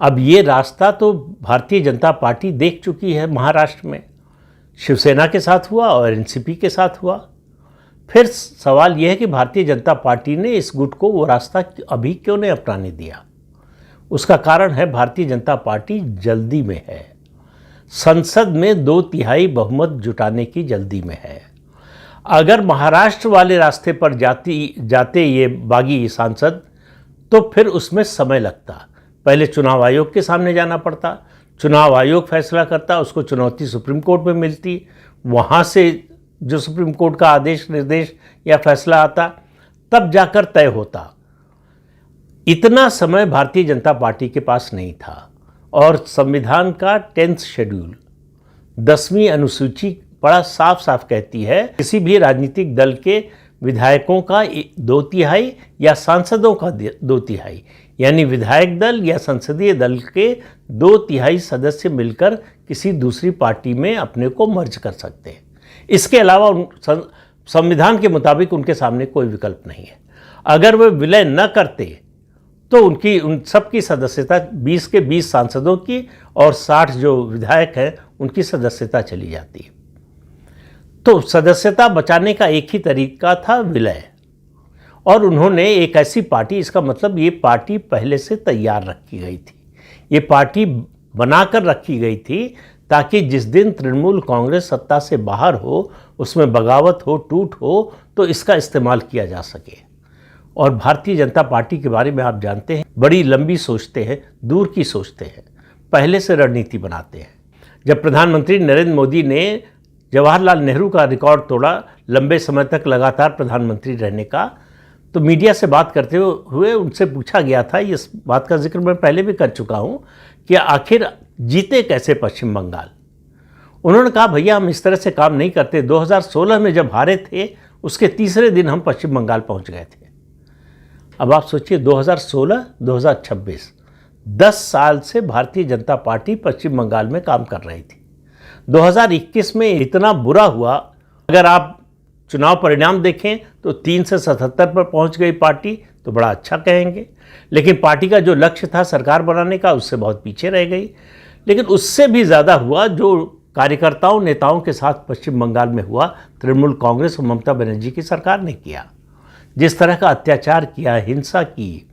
अब ये रास्ता तो भारतीय जनता पार्टी देख चुकी है। महाराष्ट्र में शिवसेना के साथ हुआ और एनसीपी के साथ हुआ। फिर सवाल यह है कि भारतीय जनता पार्टी ने इस गुट को वो रास्ता अभी क्यों नहीं अपनाने दिया। उसका कारण है भारतीय जनता पार्टी जल्दी में है, संसद में 2/3 बहुमत जुटाने की जल्दी में है। अगर महाराष्ट्र वाले रास्ते पर जाते ये बागी सांसद तो फिर उसमें समय लगता। पहले चुनाव आयोग के सामने जाना पड़ता, चुनाव आयोग फैसला करता, उसको चुनौती सुप्रीम कोर्ट में मिलती, वहाँ से जो सुप्रीम कोर्ट का आदेश निर्देश या फैसला आता, तब जाकर तय होता। इतना समय भारतीय जनता पार्टी के पास नहीं था। और संविधान का 10th शेड्यूल 10वीं अनुसूची बड़ा साफ साफ कहती है किसी भी राजनीतिक दल के विधायकों का 2/3 या सांसदों का 2/3, यानी विधायक दल या संसदीय दल के 2/3 सदस्य मिलकर किसी दूसरी पार्टी में अपने को मर्ज कर सकते हैं। इसके अलावा संविधान के मुताबिक उनके सामने कोई विकल्प नहीं है। अगर वे विलय न करते तो उन सबकी सदस्यता 20 के 20 सांसदों की और 60 जो विधायक हैं उनकी सदस्यता चली जाती है। तो सदस्यता बचाने का एक ही तरीका था, विलय। और उन्होंने एक ऐसी पार्टी, इसका मतलब ये पार्टी पहले से तैयार रखी गई थी, ये पार्टी बनाकर रखी गई थी ताकि जिस दिन तृणमूल कांग्रेस सत्ता से बाहर हो, उसमें बगावत हो, टूट हो, तो इसका इस्तेमाल किया जा सके। और भारतीय जनता पार्टी के बारे में आप जानते हैं, बड़ी लंबी सोचते हैं, दूर की सोचते हैं, पहले से रणनीति बनाते हैं। जब प्रधानमंत्री नरेंद्र मोदी ने जवाहरलाल नेहरू का रिकॉर्ड तोड़ा, लंबे समय तक लगातार प्रधानमंत्री रहने का, तो मीडिया से बात करते हुए उनसे पूछा गया था, इस बात का जिक्र मैं पहले भी कर चुका हूँ, कि आखिर जीते कैसे पश्चिम बंगाल। उन्होंने कहा, भैया हम इस तरह से काम नहीं करते। 2016 में जब हारे थे उसके तीसरे दिन हम पश्चिम बंगाल पहुँच गए थे। अब आप सोचिए 2016-2026 10 साल से भारतीय जनता पार्टी पश्चिम बंगाल में काम कर रही थी। 2021 में इतना बुरा हुआ, अगर आप चुनाव परिणाम देखें तो 3 से 77 पर पहुंच गई पार्टी, तो बड़ा अच्छा कहेंगे। लेकिन पार्टी का जो लक्ष्य था सरकार बनाने का, उससे बहुत पीछे रह गई। लेकिन उससे भी ज़्यादा हुआ जो कार्यकर्ताओं नेताओं के साथ पश्चिम बंगाल में हुआ, तृणमूल कांग्रेस और ममता बनर्जी की सरकार ने किया। जिस तरह का अत्याचार किया, हिंसा की,